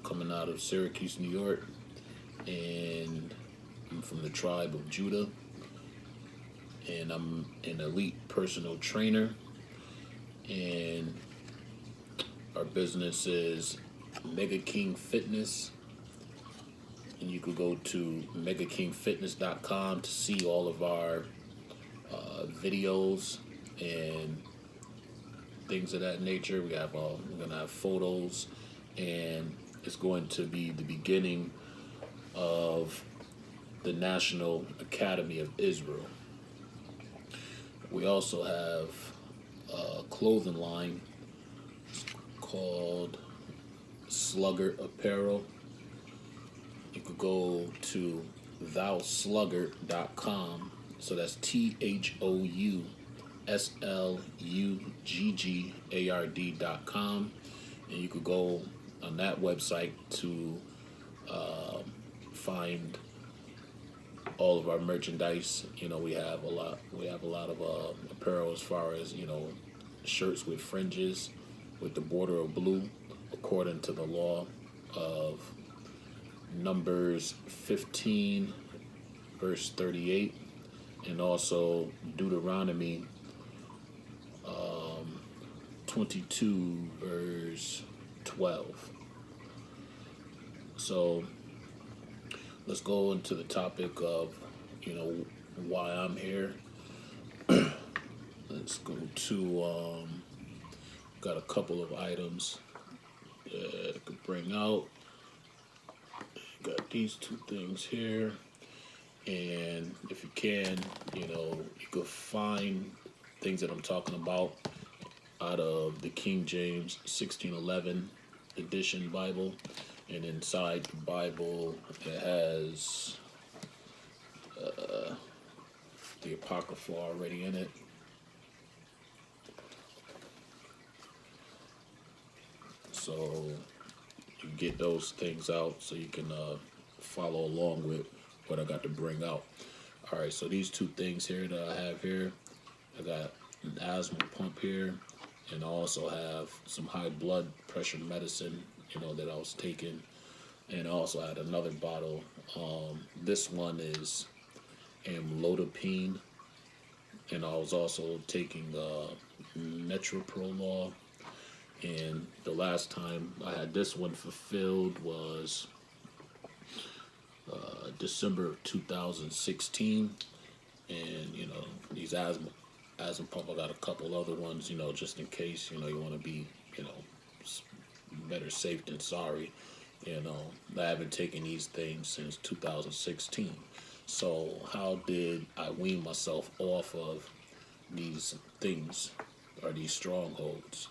coming out of Syracuse, New York, and I'm from the tribe of Judah, and I'm an elite personal trainer, and our business is Mega King Fitness, and you could go to megakingfitness.com to see all of our videos and things of that nature. We're gonna have photos, and it's going to be the beginning of the National Academy of Israel. We also have a clothing line called Sluggard Apparel. You could go to thouSluggard.com. So that's THOUSLUGGARD.com, and you could go on that website to find all of our merchandise. We have a lot. We have a lot of apparel, as far as shirts with fringes, with the border of blue, according to the law of Numbers 15, verse 38, and also Deuteronomy 22, verse 12. So let's go into the topic of, why I'm here. Let's go to, got a couple of items that I could bring out. Got these two things here. And if you can, you could find things that I'm talking about out of the King James 1611 edition Bible. And inside the Bible, it has the Apocrypha already in it. So you get those things out so you can follow along with what I got to bring out. All right, so these two things here that I have here, I got an asthma pump here, and I also have some high blood pressure medicine, that I was taking, and I also had another bottle. This one is amlodipine, and I was also taking metoprolol. And the last time I had this one fulfilled was December of 2016, and these asthma pump. I got a couple other ones, just in case you want to be better safe than sorry. I haven't taken these things since 2016. So how did I wean myself off of these things, or these strongholds?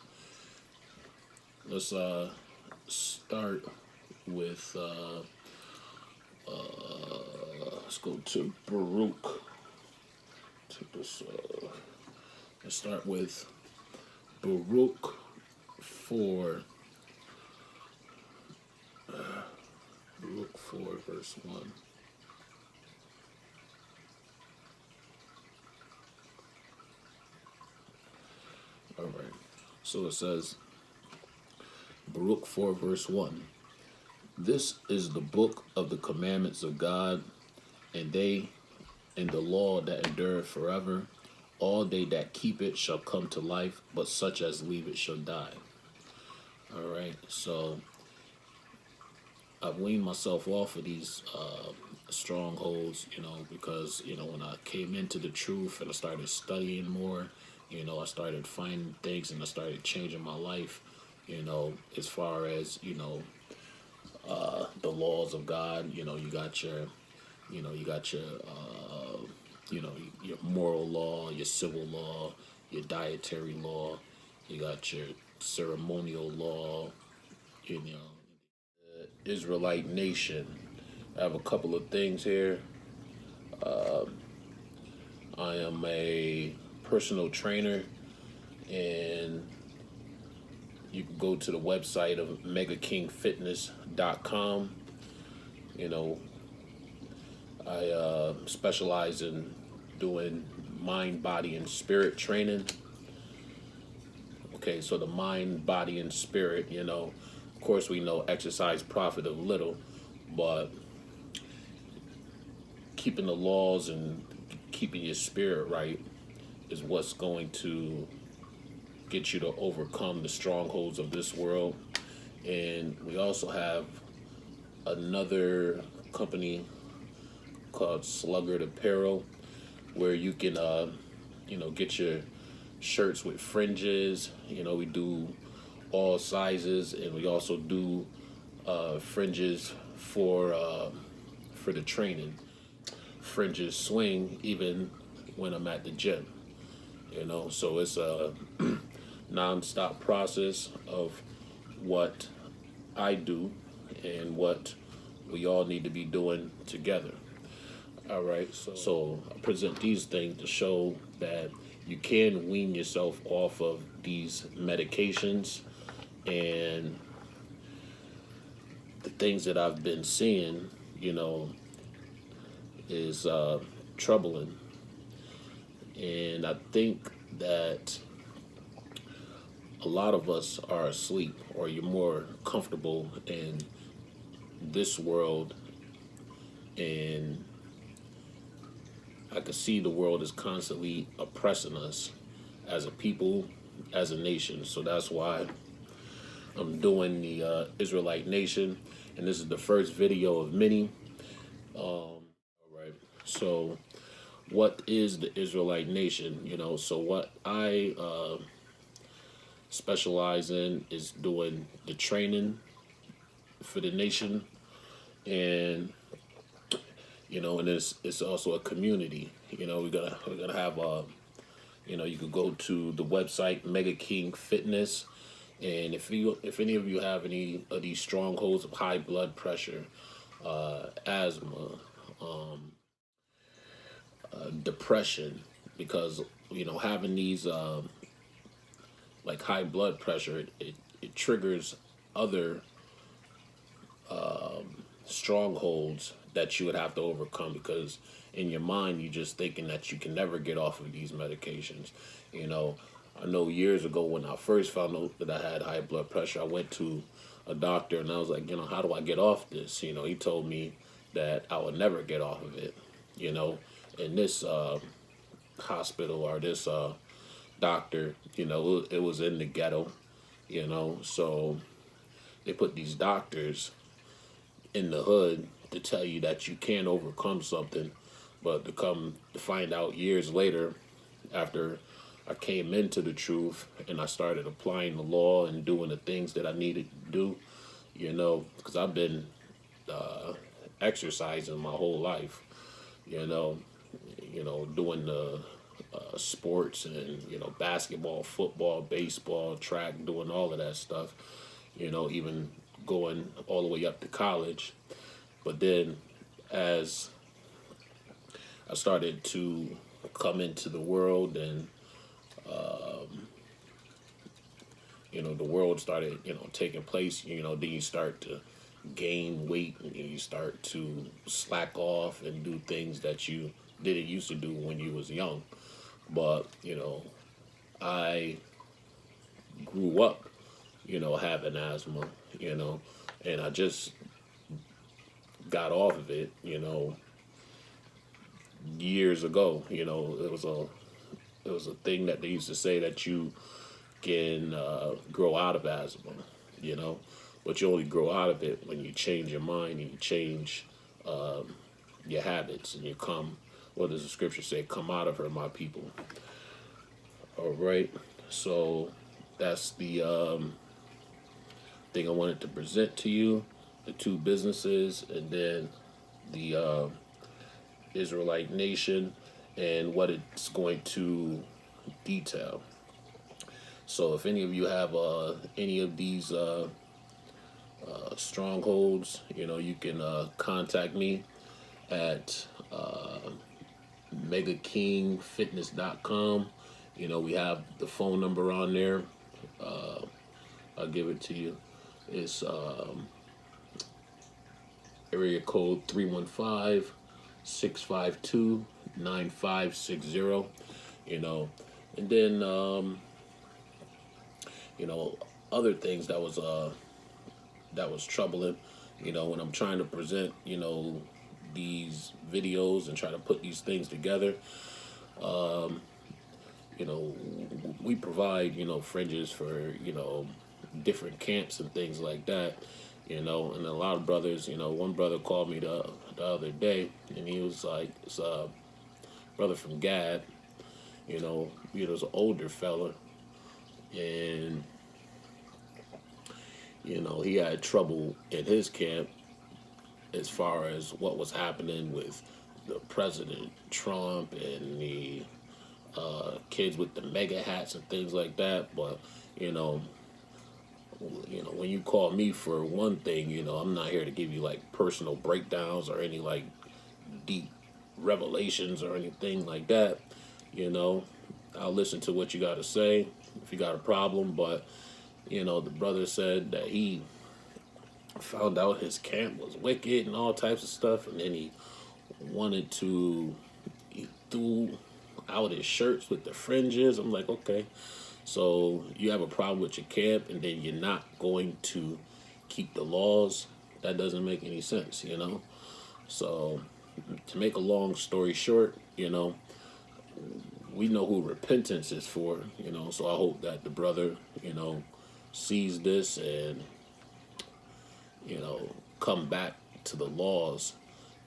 Let's start with let's go to Baruch. Take this. Let's start with Baruch 4. Baruch 4, verse 1. All right. So it says, Baruch 4, verse 1. This is the book of the commandments of God, and they and the law that endureth forever. All they that keep it shall come to life, but such as leave it shall die. All right, so I've weaned myself off of these strongholds, because, when I came into the truth and I started studying more, I started finding things, and I started changing my life, as far as, the laws of God. You got your, your moral law, your civil law, your dietary law, you got your ceremonial law, the Israelite nation. I have a couple of things here. I am a personal trainer, and you can go to the website of megakingfitness.com. I specialize in doing mind, body, and spirit training. Okay, so the mind, body, and spirit, of course, we know exercise profit of little, but keeping the laws and keeping your spirit right is what's going to get you to overcome the strongholds of this world. And we also have another company called Sluggard Apparel, where you can, get your shirts with fringes. We do all sizes, and we also do fringes for the training. Fringes swing even when I'm at the gym. So it's a non-stop process of what I do and what we all need to be doing together. All right, so I present these things to show that you can wean yourself off of these medications, and the things that I've been seeing, is troubling. And I think that a lot of us are asleep, or you're more comfortable in this world, and I can see the world is constantly oppressing us as a people, as a nation. So that's why I'm doing the Israelite Nation, and this is the first video of many. All right. So, what is the Israelite Nation? So what I specialize in is doing the training for the nation, and and it's also a community. We're gonna have you could go to the website Mega King Fitness, and if any of you have any of these strongholds of high blood pressure, asthma, depression, because having these like high blood pressure, it triggers other strongholds that you would have to overcome, because in your mind you're just thinking that you can never get off of these medications. I know years ago when I first found out that I had high blood pressure, I went to a doctor and I was like, how do I get off this? He told me that I would never get off of it. In this hospital, or this doctor, it was in the ghetto, so they put these doctors in the hood to tell you that you can overcome something, but to find out years later, after I came into the truth and I started applying the law and doing the things that I needed to do, because I've been exercising my whole life, doing the sports, and basketball, football, baseball, track, doing all of that stuff, even going all the way up to college. But then as I started to come into the world, and the world started taking place, then you start to gain weight, and you start to slack off and do things that you didn't used to do when you was young. But I grew up having asthma, and I just got off of it years ago. It was a thing that they used to say, that you can grow out of asthma, but you only grow out of it when you change your mind and you change your habits, and you come, what does the scripture say? Come out of her, my people. All right. So that's the thing I wanted to present to you, the two businesses, and then the Israelite Nation, and what it's going to detail. So if any of you have any of these strongholds, you can contact me at megakingfitness.com. We have the phone number on there. I'll give it to you. It's area code 315-652-9560. And then other things that was that was troubling. When I'm trying to present, these videos and try to put these things together, you know, we provide, fringes for, different camps and things like that, and a lot of brothers, one brother called me the other day, and he was like, it's a brother from Gad, he was an older fella, and, he had trouble in his camp as far as what was happening with the President Trump and the kids with the mega hats and things like that. But when you call me for one thing, I'm not here to give you like personal breakdowns or any like deep revelations or anything like that. I'll listen to what you got to say if you got a problem. But the brother said that he found out his camp was wicked and all types of stuff, and then he threw out his shirts with the fringes. I'm like, okay, so you have a problem with your camp, and then you're not going to keep the laws. That doesn't make any sense, So, to make a long story short, we know who repentance is for, So I hope that the brother, sees this and, come back to the laws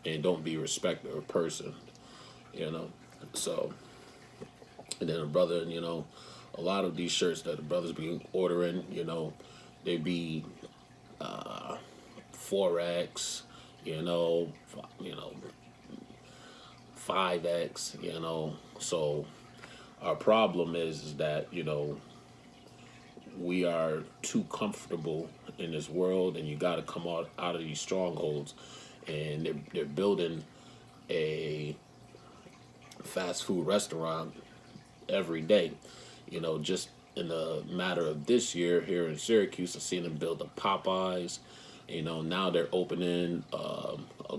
and don't be a respecter of person, So, and then a brother, a lot of these shirts that the brothers be ordering, they be 4X, 5X, So our problem is that, we are too comfortable in this world, and you got to come out of these strongholds. And they're building a fast food restaurant every day. Just in the matter of this year here in Syracuse, I've seen them build a Popeyes. Now they're opening a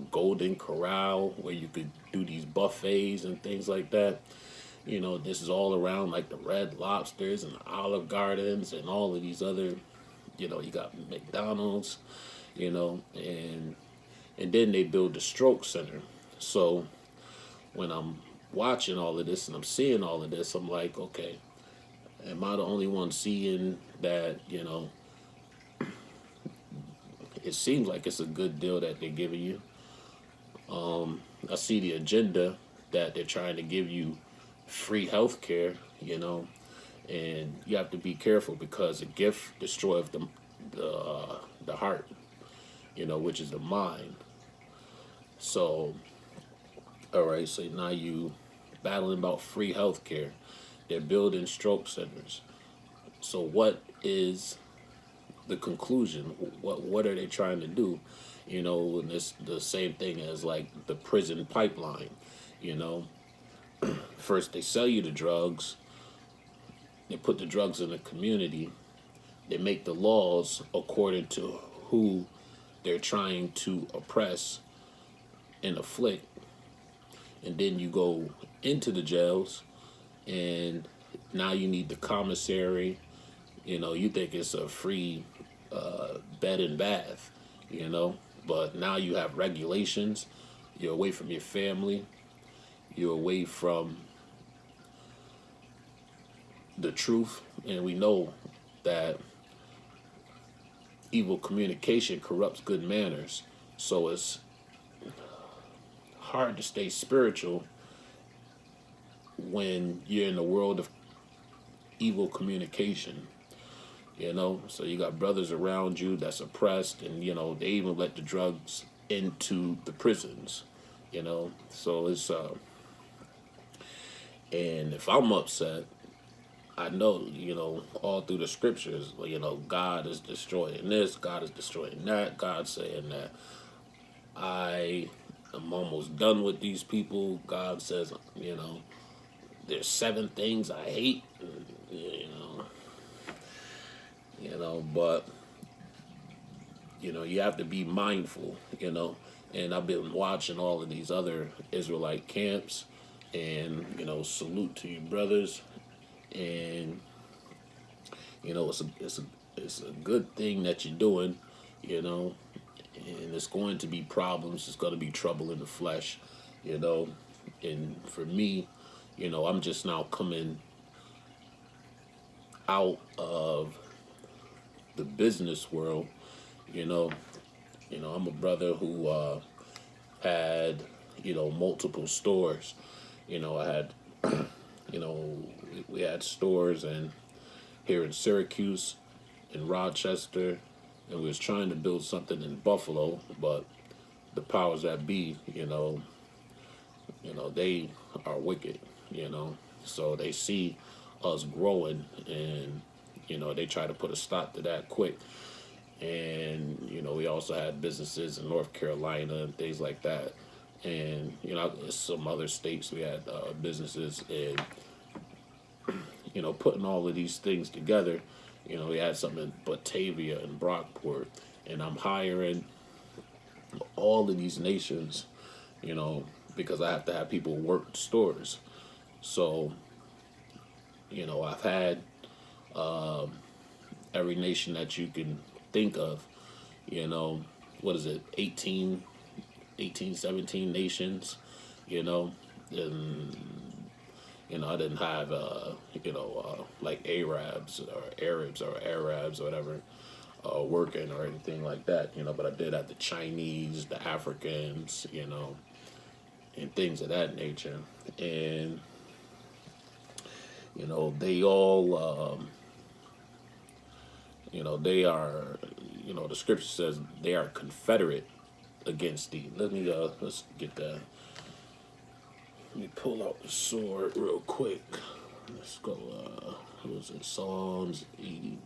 Golden Corral where you could do these buffets and things like that. This is all around like the Red Lobsters and the Olive Gardens and all of these other, you got McDonald's, and then they build the stroke center. So when I'm watching all of this and I'm seeing all of this, I'm like, okay, am I the only one seeing that, it seems like it's a good deal that they're giving you. I see the agenda that they're trying to give you free health care, and you have to be careful because a gift destroys the heart, which is the mind. So, all right, so now you battling about free health care. They're building stroke centers. So what is the conclusion? What are they trying to do? And it's the same thing as like the prison pipeline. First they sell you the drugs. They put the drugs in the community. They make the laws according to who they're trying to oppress and afflict. And then you go into the jails, and now you need the commissary. You think it's a free bed and bath, but now you have regulations. You're away from your family. You're away from the truth. And we know that evil communication corrupts good manners. So it's hard to stay spiritual when you're in the world of evil communication. So you got brothers around you that's oppressed, and they even let the drugs into the prisons. So it's and if I'm upset, I know, all through the scriptures, God is destroying this, God is destroying that, God's saying that I am almost done with these people. God says, there's 7 things I hate, but, you have to be mindful, and I've been watching all of these other Israelite camps, and, salute to you brothers, and, it's a good thing that you're doing, you know, and it's going to be problems. It's going to be trouble in the flesh, you know. And for me, I'm just now coming out of the business world, you know. I'm a brother who had, multiple stores. I had, you know, we had stores and here in Syracuse, in Rochester, and we was trying to build something in Buffalo, but the powers that be, they are wicked, so they see us growing, and they try to put a stop to that quick. And we also had businesses in North Carolina and things like that, and some other states we had businesses, and putting all of these things together, we had something in Batavia and Brockport, and I'm hiring all of these nations, because I have to have people work the stores. So, I've had every nation that you can think of, what is it, 17 nations, and, I didn't have, like Arabs or whatever, working or anything like that, but I did have the Chinese, the Africans, and things of that nature. And, they all, they are, the scripture says they are confederate against thee. Let's get that. Let me pull out the sword real quick. Let's go, what was it, Psalms 80.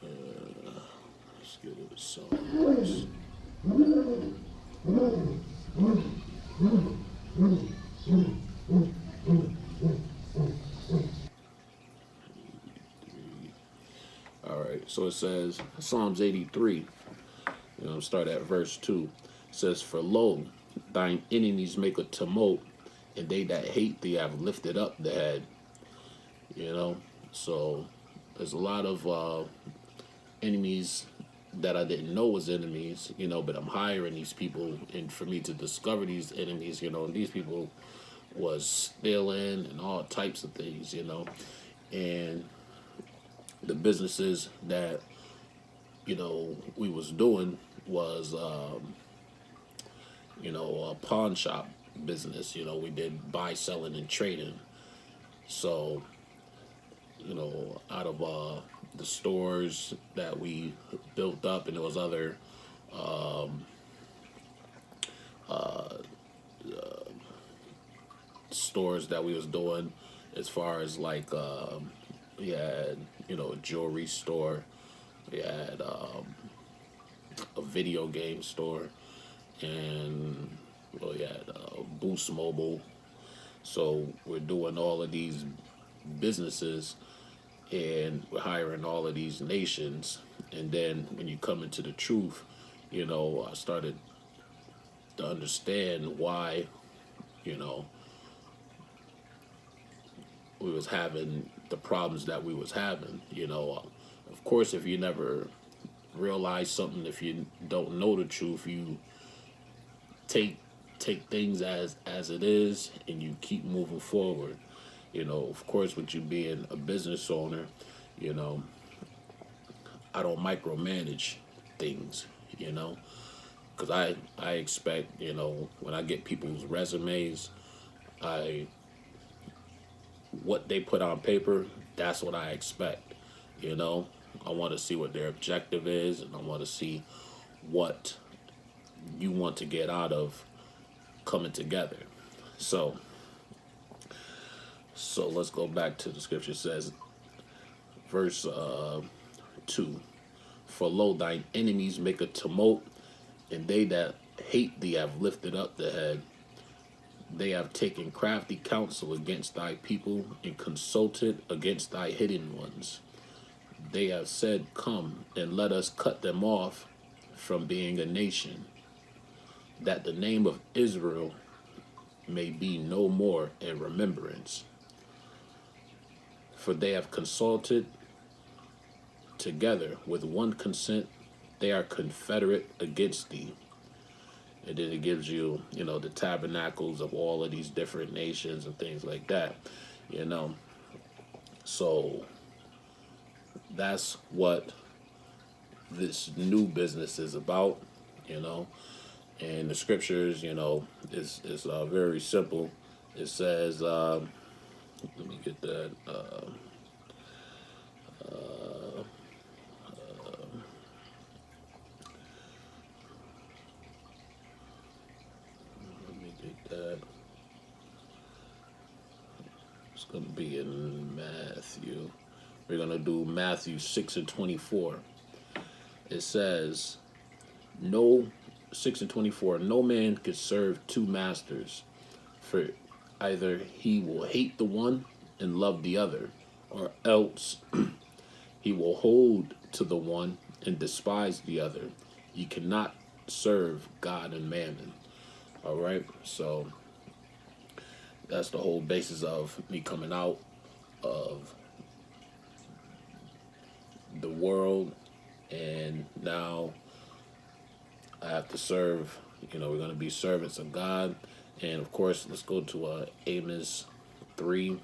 Let's get it, Psalms. All right, so it says, Psalms 83, start at verse 2. It says, for lo, thine enemies make a tumult, and they that hate thee have lifted up the head. So there's a lot of enemies that I didn't know was enemies, but I'm hiring these people, and for me to discover these enemies, and these people was stealing and all types of things, and the businesses that we was doing was a pawn shop business. We did buy, selling, and trading. So out of the stores that we built up, and there was other stores that we was doing, as far as like we had a jewelry store, we had a video game store, and we had Boost Mobile. So we're doing all of these businesses, and we're hiring all of these nations. And then when you come into the truth, I started to understand why, we was having the problems that we was having. Of course, if you never realize something, if you don't know the truth, you take things as it is, and you keep moving forward. Of course, with you being a business owner, I don't micromanage things, because I expect, when I get people's resumes, what they put on paper, that's what I expect. I want to see what their objective is, and I want to see what you want to get out of coming together. So let's go back to the scripture. It says, verse 2, for lo, thine enemies make a tumult, and they that hate thee have lifted up the head. They have taken crafty counsel against thy people, and consulted against thy hidden ones. They have said, come, and let us cut them off from being a nation, that the name of Israel may be no more in remembrance. For they have consulted together with one consent they are confederate against thee. And then it gives you, the tabernacles of all of these different nations and things like that, you know. So that's what this new business is about, you know. And the scriptures, is very simple. It says, let me get that. Let me get that. It's going to be in Matthew. We're going to do Matthew 6:24. It says, no, 6:24, no man could serve two masters, for either he will hate the one and love the other, or else he will hold to the one and despise the other. You cannot serve God and mammon. All right, so that's the whole basis of me coming out of the world, and now I have to serve. We're going to be servants of God. And of course, let's go to Amos 3.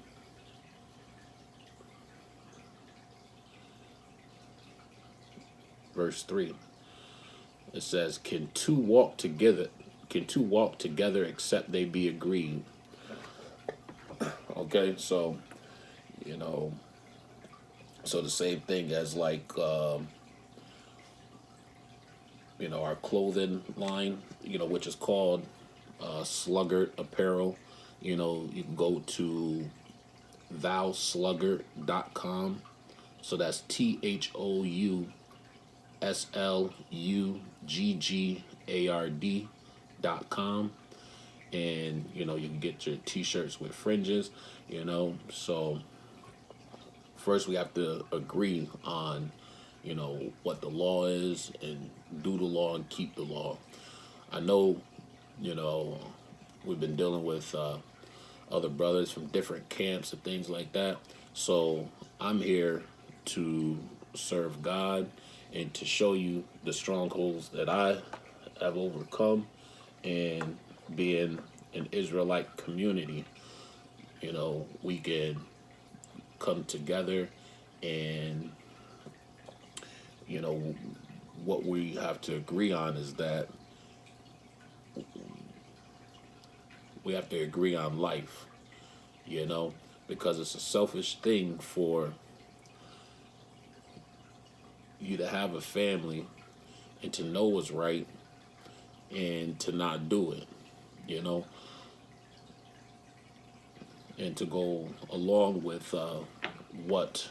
Verse 3. It says, Can two walk together? Can two walk together except they be agreed? Okay, so, so the same thing as like, our clothing line, which is called Sluggard Apparel. You can go to thouSluggard.com. So that's THOUSLUGGARD.com. And, you can get your t-shirts with fringes, So first we have to agree on, what the law is, and do the law and keep the law. I know, we've been dealing with other brothers from different camps and things like that. So I'm here to serve God and to show you the strongholds that I have overcome, and being an Israelite community, we can come together, and what we have to agree on is that we have to agree on life, because it's a selfish thing for you to have a family and to know what's right and to not do it, and to go along with what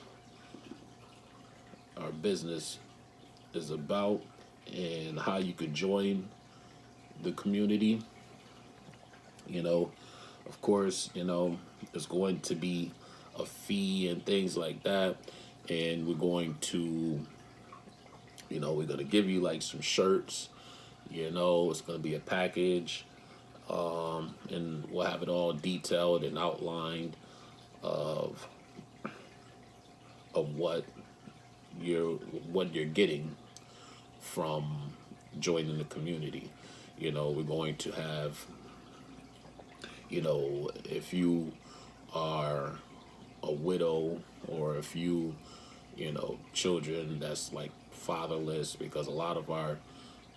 our business is about, and how you could join the community. Of course, there's going to be a fee and things like that, and we're going to, we're going to give you like some shirts, it's going to be a package, and we'll have it all detailed and outlined of what you're getting from joining the community. We're going to have, if you are a widow, or if you, children that's like fatherless, because a lot of our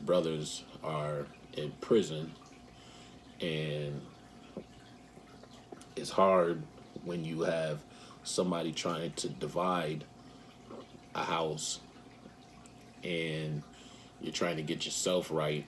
brothers are in prison, and it's hard when you have somebody trying to divide a house, and you're trying to get yourself right.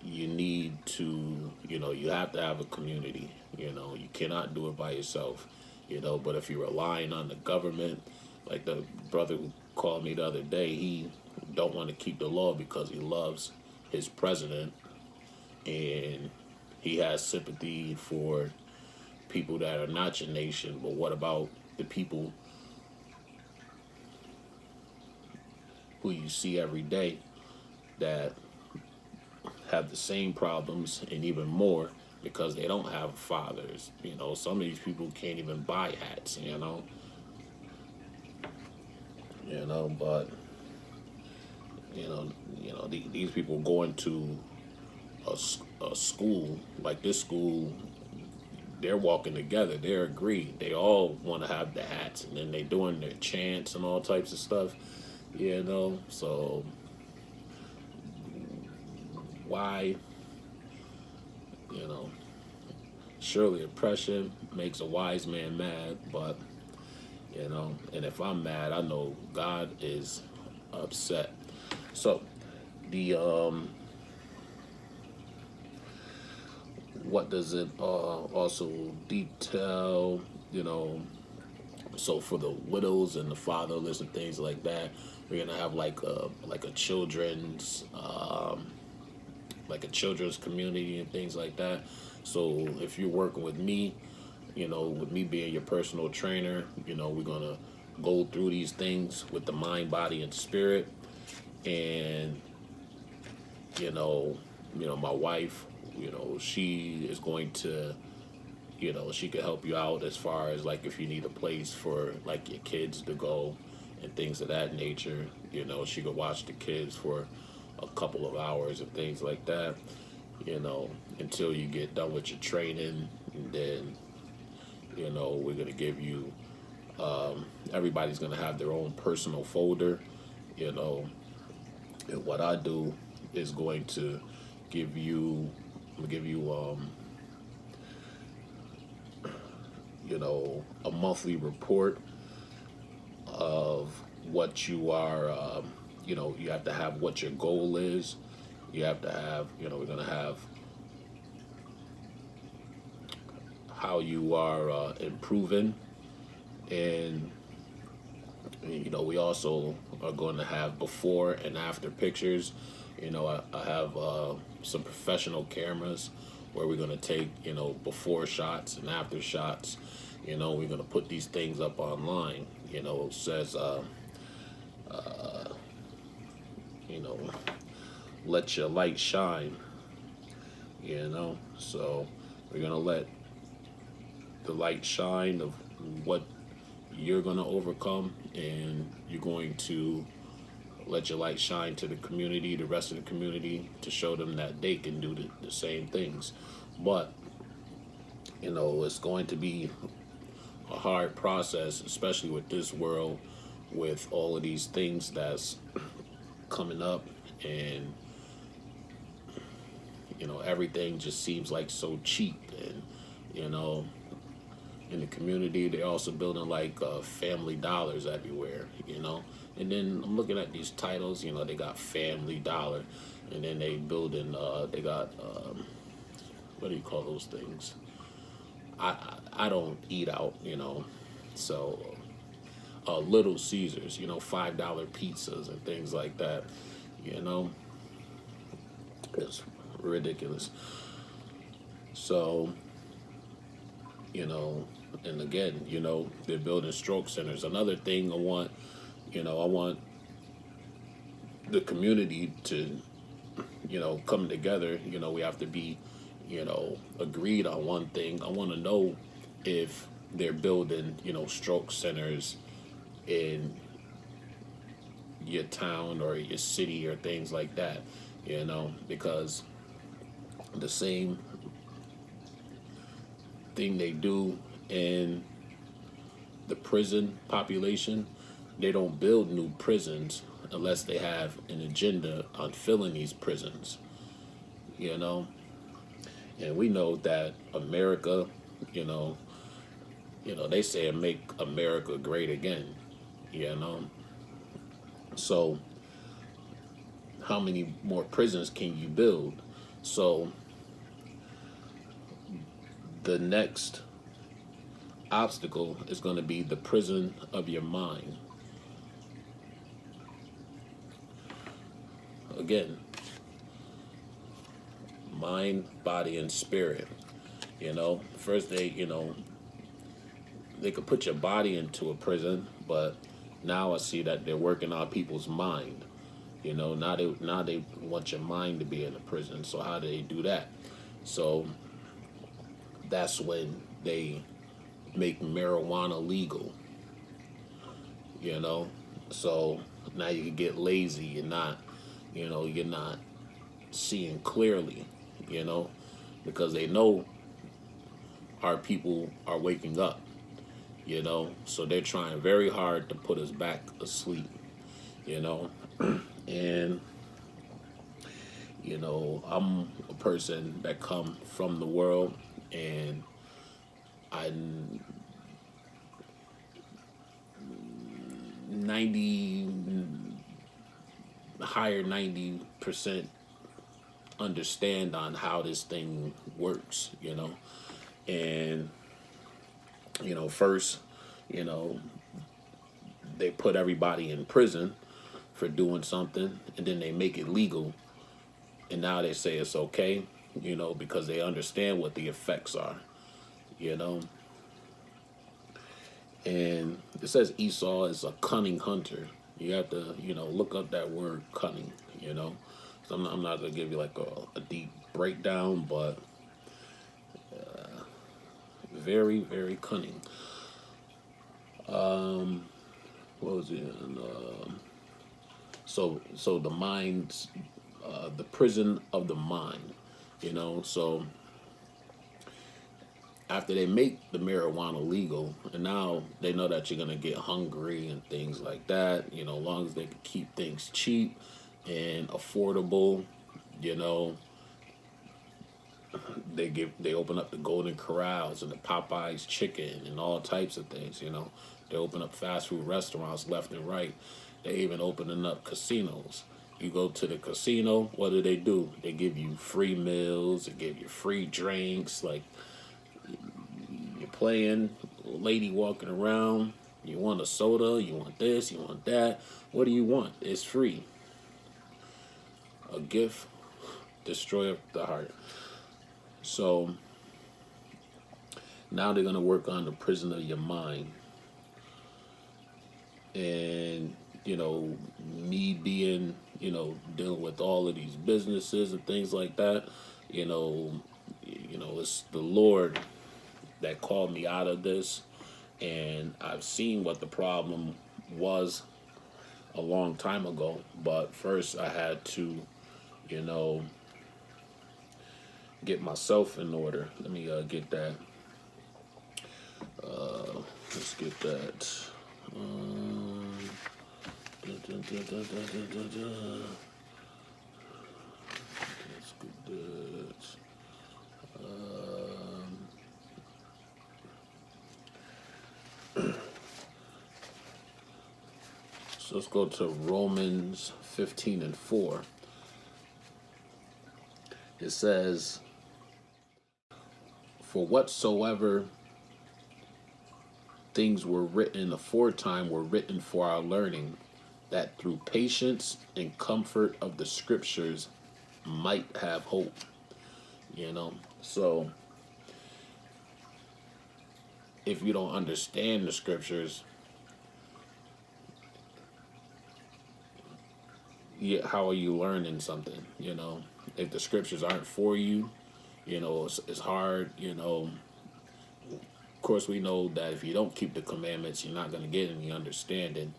You need to, you have to have a community. You cannot do it by yourself. But if you're relying on the government, like the brother who called me the other day, he don't want to keep the law because he loves his president, and he has sympathy for people that are not your nation. But what about the people who you see every day that have the same problems and even more, because they don't have fathers? Some of these people can't even buy hats, but These people going to a school like this school. They're walking together. They're agreed. They all want to have the hats, and then they doing their chants and all types of stuff. So why, you know, surely oppression makes a wise man mad, but and if I'm mad, I know God is upset. So the what does it also detail? So for the widows and the fatherless and things like that, we're gonna have like a children's community and things like that. So if you're working with me, with me being your personal trainer, we're gonna go through these things with the mind, body, and spirit. And my wife, she is going to, she could help you out as far as like if you need a place for like your kids to go and things of that nature. She could watch the kids for a couple of hours and things like that, until you get done with your training. And then, we're going to give you, everybody's going to have their own personal folder, and what I do is going to give you, a monthly report of what you are, you have to have what your goal is. You have to have, we're going to have how you are improving. And, we also are going to have before and after pictures. I have some professional cameras where we're going to take, before shots and after shots. We're going to put these things up online. It says, let your light shine, So we're going to let the light shine of what you're going to overcome, and you're going to let your light shine to the community, the rest of the community, to show them that they can do the same things. But, it's going to be a hard process, especially with this world, with all of these things that's coming up. And, everything just seems like so cheap. And, in the community, they're also building like Family Dollars everywhere, And then I'm looking at these titles, they got Family Dollar, and then they building, they got, what do you call those things? I don't eat out, so Little Caesars, $5 pizzas and things like that, It's ridiculous. So, and again, they're building stroke centers. Another thing I want the community to, come together. We have to be, agreed on one thing. I want to know if they're building, stroke centers in your town or your city or things like that, because the same thing they do in the prison population, they don't build new prisons unless they have an agenda on filling these prisons, and we know that America, they say make America great again, so how many more prisons can you build? So the next obstacle is going to be the prison of your mind. Again, mind, body, and spirit. First they could put your body into a prison, but now I see that they're working on people's mind. Now they want your mind to be in a prison. So how do they do that? So that's when they make marijuana legal. So now you can get lazy and not you're not seeing clearly, you know, because they know our people are waking up, so they're trying very hard to put us back asleep, you know, and I'm a person that come from the world, and I 90 higher 90% understand on how this thing works, and first, you know, they put everybody in prison for doing something, and then they make it legal, and now they say it's okay, because they understand what the effects are, you know. And it says Esau is a cunning hunter. You have to, look up that word cunning, So I'm not going to give you like a deep breakdown, but very, very cunning. What was it? So the mind's, the prison of the mind, So after they make the marijuana legal, and now they know that you're gonna get hungry and things like that, as long as they can keep things cheap and affordable, you know, they open up the Golden Corrals and the Popeyes chicken and all types of things, They open up fast food restaurants left and right. They even opening up casinos. You go to the casino, what do? They give you free meals, they give you free drinks, like you're playing, lady walking around, you want a soda, you want this, you want that. What do you want? It's free. A gift, destroyer of the heart. So now they're going to work on the prison of your mind. And, me being, dealing with all of these businesses and things like that, it's the Lord that called me out of this. And I've seen what the problem was a long time ago. But first I had to, get myself in order. Let me get that. Let's get that. Let's get that. So let's go to Romans 15:4. It says, "For whatsoever things were written aforetime were written for our learning, that through patience and comfort of the scriptures might have hope." So if you don't understand the scriptures, how are you learning something? If the scriptures aren't for you, it's hard. Of course, we know that if you don't keep the commandments, you're not going to get any understanding.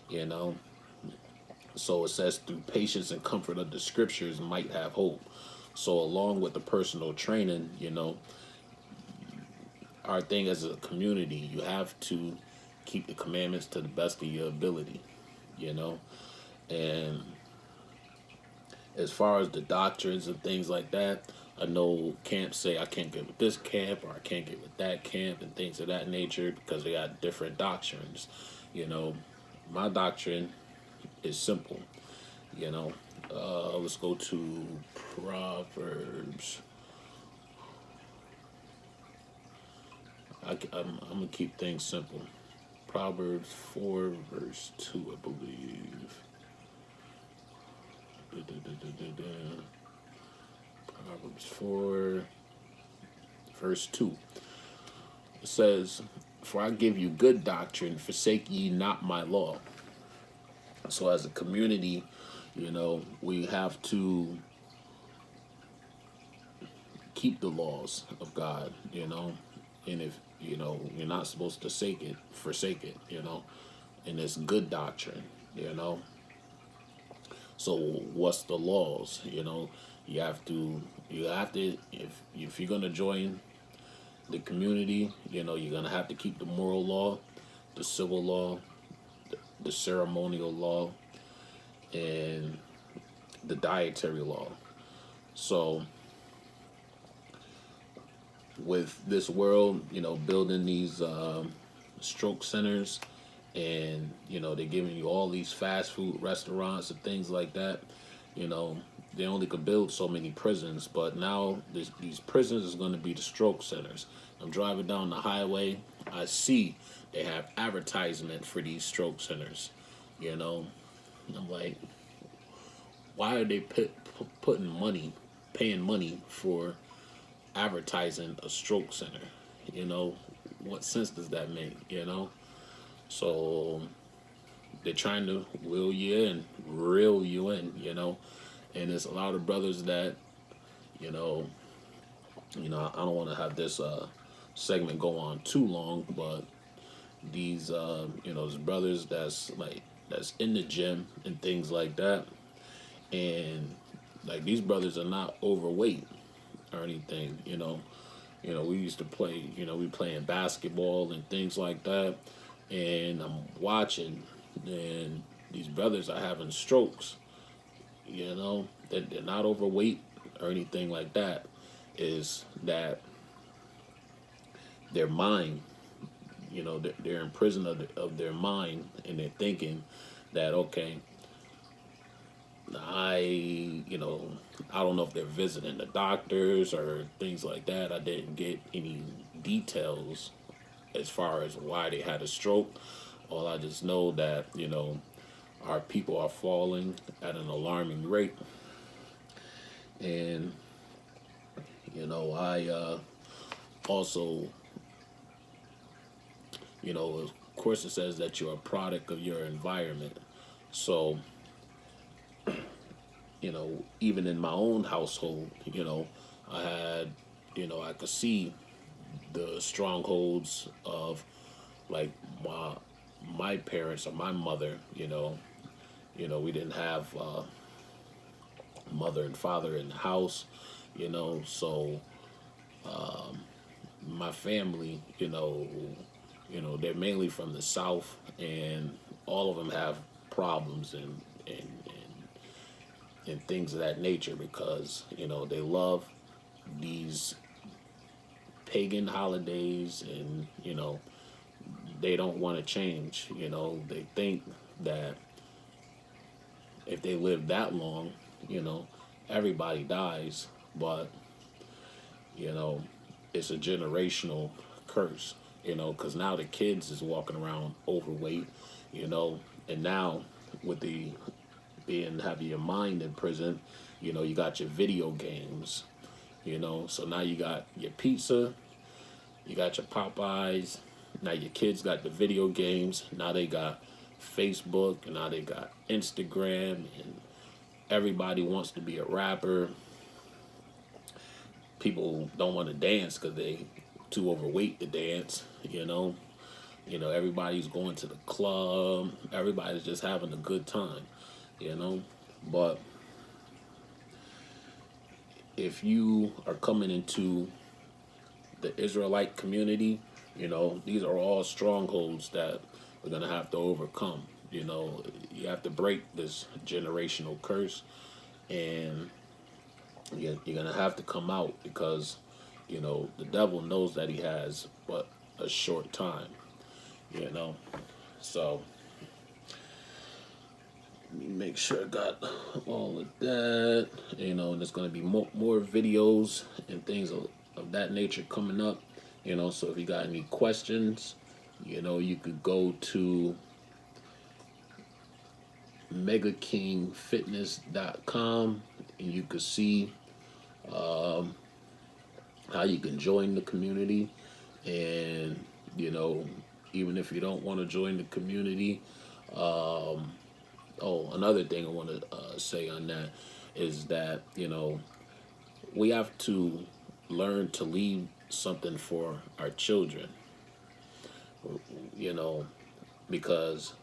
you know so it says through patience and comfort of the scriptures might have hope. So along with the personal training, our thing as a community, you have to keep the commandments to the best of your ability. And as far as the doctrines and things like that, I know camps say I can't get with this camp or I can't get with that camp and things of that nature because they got different doctrines. My doctrine is simple. Let's go to Proverbs. I'm gonna keep things simple. Proverbs 4 verse 2, I believe. Proverbs 4 verse 2. It says, "For I give you good doctrine, forsake ye not my law." So as a community, we have to keep the laws of God, and if, you're not supposed to forsake it, and it's good doctrine. So what's the laws? You have to if you're gonna join the community, you're gonna have to keep the moral law, the civil law, the ceremonial law, and the dietary law. So with this world, building these stroke centers, and they're giving you all these fast food restaurants and things like that. You know, they only could build so many prisons, but now these prisons is going to be the stroke centers. I'm driving down the highway, I see they have advertisement for these stroke centers. You know, I'm like, why are they putting money, paying money for advertising a stroke center? You know, what sense does that make? So they're trying to will you in, reel you in. And there's a lot of brothers that, you know, I don't want to have this segment go on too long, but these, there's brothers that's in the gym and things like that, and like these brothers are not overweight or anything. We used to play, we playing basketball and things like that, and I'm watching, and these brothers are having strokes. They're not overweight or anything like that. Is that their mind? They're in prison of their mind, and they're thinking that, okay, you know, I don't know if they're visiting the doctors or things like that. I didn't get any details as far as why they had a stroke. All I just know that, our people are falling at an alarming rate. And, I also, of course, it says that you're a product of your environment. So, even in my own household, I had, I could see the strongholds of like my parents or my mother. We didn't have mother and father in the house. So my family, they're mainly from the South, and all of them have problems and things of that nature because they love these pagan holidays, and they don't want to change. They think that if they live that long, everybody dies, but you know it's a generational curse. Because now the kids is walking around overweight. And now with the being having your mind in prison, you got your video games. So now you got your pizza, you got your Popeyes. Now your kids got the video games. Now they got Facebook, and now they got Instagram, and everybody wants to be a rapper. People don't want to dance because they too overweight to dance. Everybody's going to the club. Everybody's just having a good time. But if you are coming into the Israelite community, these are all strongholds that we're going to have to overcome. You have to break this generational curse, and you're going to have to come out because, the devil knows that he has but a short time, So, let me make sure I got all of that, and there's going to be more videos and things of that nature coming up. So if you got any questions, you could go to megakingfitness.com, and you could see how you can join the community. And, even if you don't want to join the community, another thing I want to say on that is that, we have to learn to leave something for our children, you know, because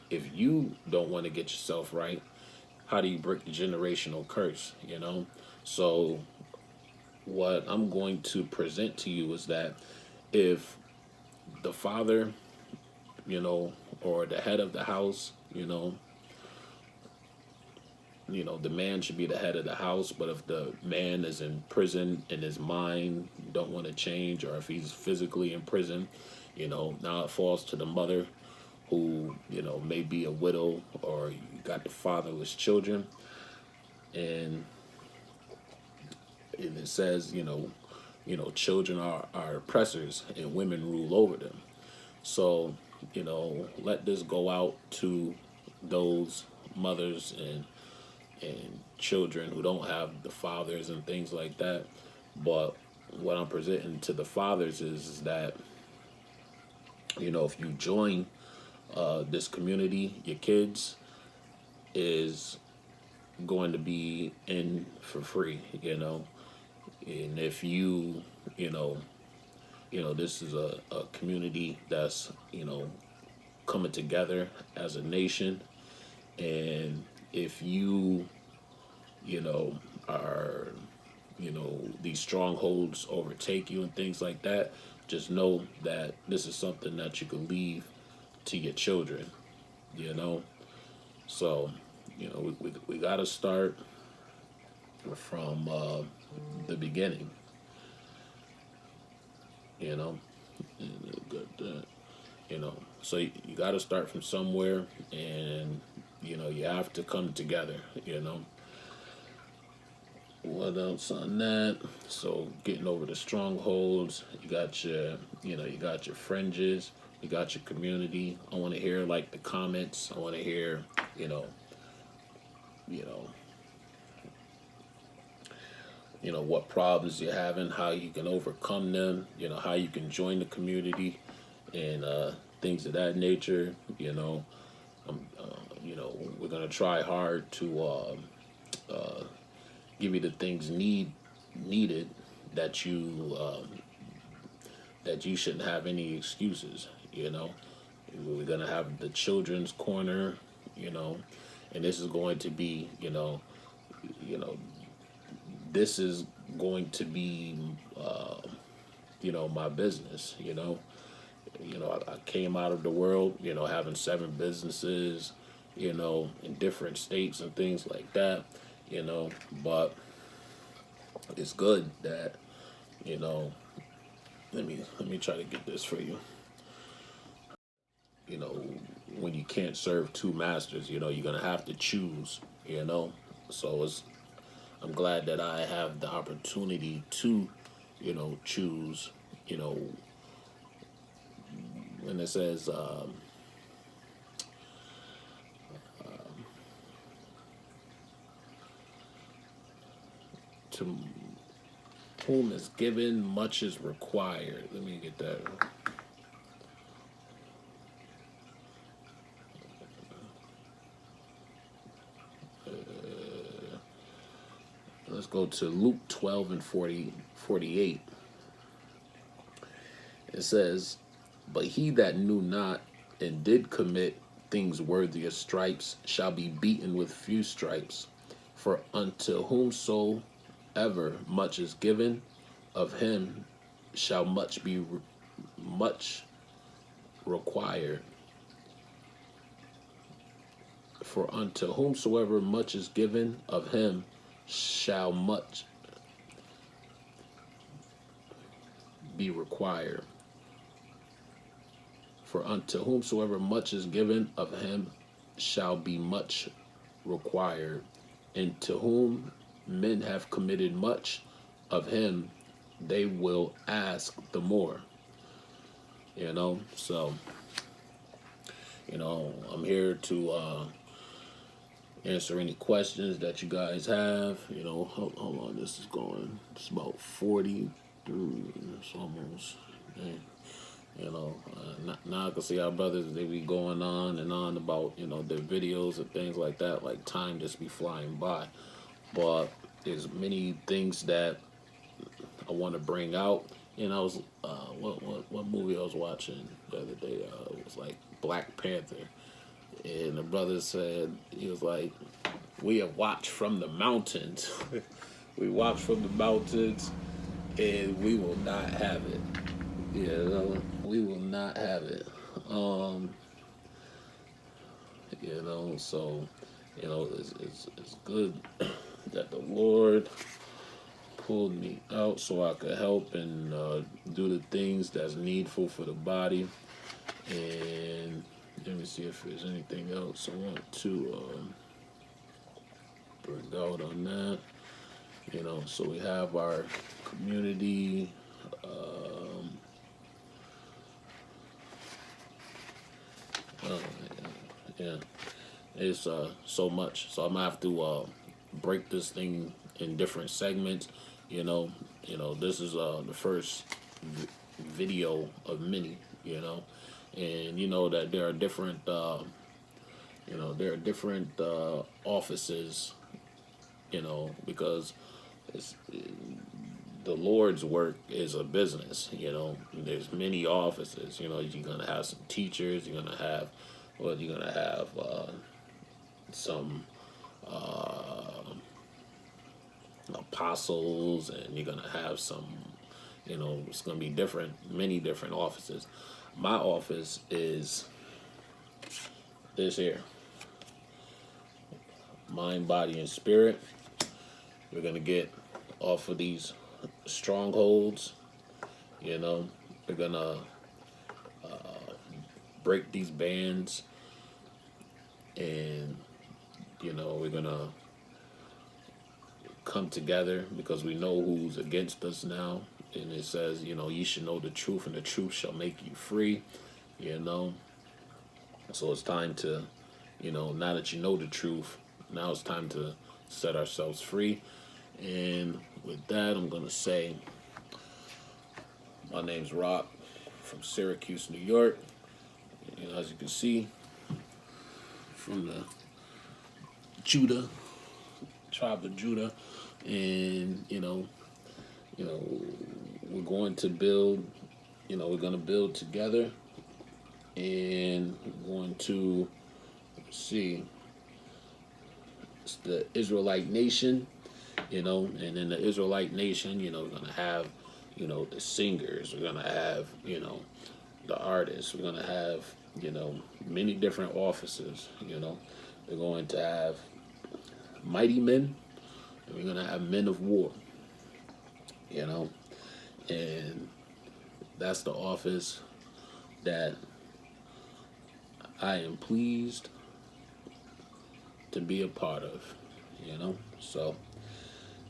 if you don't want to get yourself right, how do you break the generational curse, you know? So what I'm going to present to you is that if the father, you know, or the head of the house, the man should be the head of the house, but if the man is in prison in his mind, don't want to change, or if he's physically in prison, now it falls to the mother who, may be a widow, or you got the fatherless children. And it says, children are oppressors and women rule over them. So, let this go out to those mothers and children who don't have the fathers and things like that. But what I'm presenting to the fathers is that, if you join this community, your kids is going to be in for free, and if this is a community that's, coming together as a nation. And if you, are, these strongholds overtake you and things like that, just know that this is something that you could leave to your children, you know? So, we got to start from the beginning, you know? And, so you got to start from somewhere, and, you have to come together, What else on that? So getting over the strongholds, you got your fringes, you got your community. I want to hear like the comments. I want to hear, you know, you know, what problems you're having, how you can overcome them, how you can join the community, and things of that nature. We're gonna try hard to give you the things needed that you shouldn't have any excuses. We're gonna have the children's corner, and this is going to be, you know, this is going to be, my business. I came out of the world, having 7 businesses, in different states and things like that, but it's good that, let me try to get this for you. When you can't serve 2 masters, you're gonna have to choose, So I'm glad that I have the opportunity to, choose, when it says to whom is given, much is required. Let me get that. Let's go to Luke 12 and 48. It says, but he that knew not and did commit things worthy of stripes shall be beaten with few stripes. For unto whomsoever much is given, of him shall much required. For unto whomsoever much is given, of him shall much be required. For unto whomsoever much is given, of him shall be much required. And to whom men have committed much, of him they will ask the more. So, I'm here to answer any questions that you guys have. Hold on, this is going, it's about 40 through, it's almost, man. Now I can see our brothers, they be going on and on about, their videos and things like that, like time just be flying by. But there's many things that I want to bring out. And I was, what movie I was watching the other day, it was like Black Panther. And the brother said, he was like, we have watched from the mountains. We watch from the mountains, and we will not have it. We will not have it. Um, so it's good that the Lord pulled me out so I could help and do the things that's needful for the body. And let me see if there's anything else I want to bring out on that. So we have our community. Oh, yeah, it's so much. So I'm gonna have to break this thing in different segments. You know, this is the first video of many. And you know that there are different. There are different offices. Because it's the Lord's work is a business. There's many offices. You're gonna have some teachers. You're gonna have some apostles, and you're gonna have some. It's gonna be many different offices. My office is this here: mind, body, and spirit. We're gonna get off of these strongholds. We're gonna break these bands, and we're gonna come together because we know who's against us now. And it says, you should know the truth, and the truth shall make you free. So it's time to, now that you know the truth, now it's time to set ourselves free. And with that, I'm gonna say, my name's Rock from Syracuse, New York. As you can see, from the tribe of Judah, and we're going to build. We're going to build together, and we're going to see. It's the Israelite nation, and in the Israelite nation, we're going to have, the singers. We're going to have, the artists. We're going to have, many different offices. We're going to have mighty men, and we're going to have men of war. And that's the office that I am pleased to be a part of. So,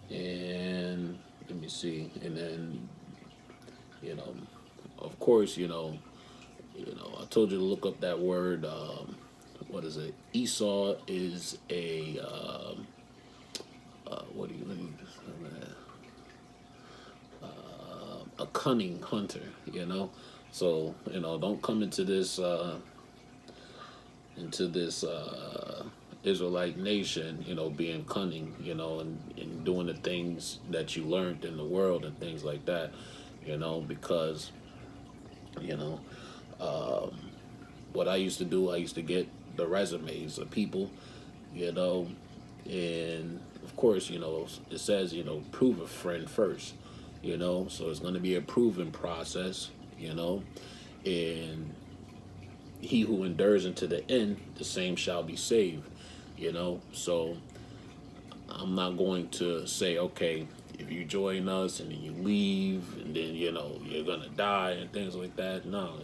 and let me see, and then, of course, I told you to look up that word. What is it? Esau is a cunning hunter. So don't come into this Israelite nation, being cunning, and doing the things that you learned in the world and things like that, because, what I used to do, I used to get the resumes of people, and of course, it says, prove a friend first, so it's going to be a proven process, and he who endures unto the end, the same shall be saved, so I'm not going to say, okay, if you join us and then you leave and then, you're going to die and things like that. No,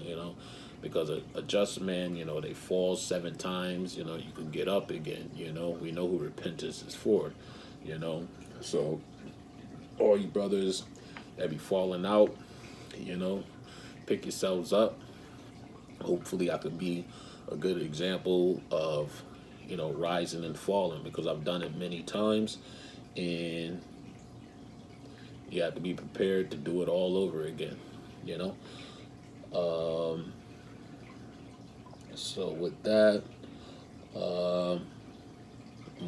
because a just man, they fall 7 times, you can get up again, we know who repentance is for, so all you brothers that be falling out, pick yourselves up. Hopefully I could be a good example of, rising and falling, because I've done it many times, and you have to be prepared to do it all over again, So with that, I'm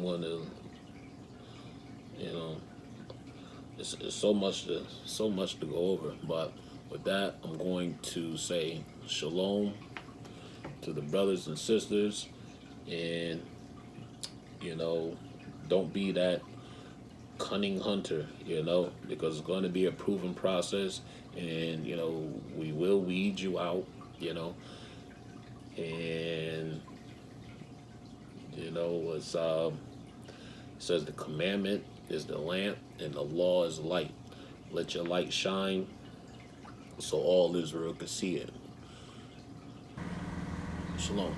going to, it's so much to go over, but with that, I'm going to say shalom to the brothers and sisters, and Don't be that cunning hunter, because it's going to be a proven process, and we will weed you out, and it says the commandment is the lamp and the law is light. Let your light shine so all Israel can see it. Shalom.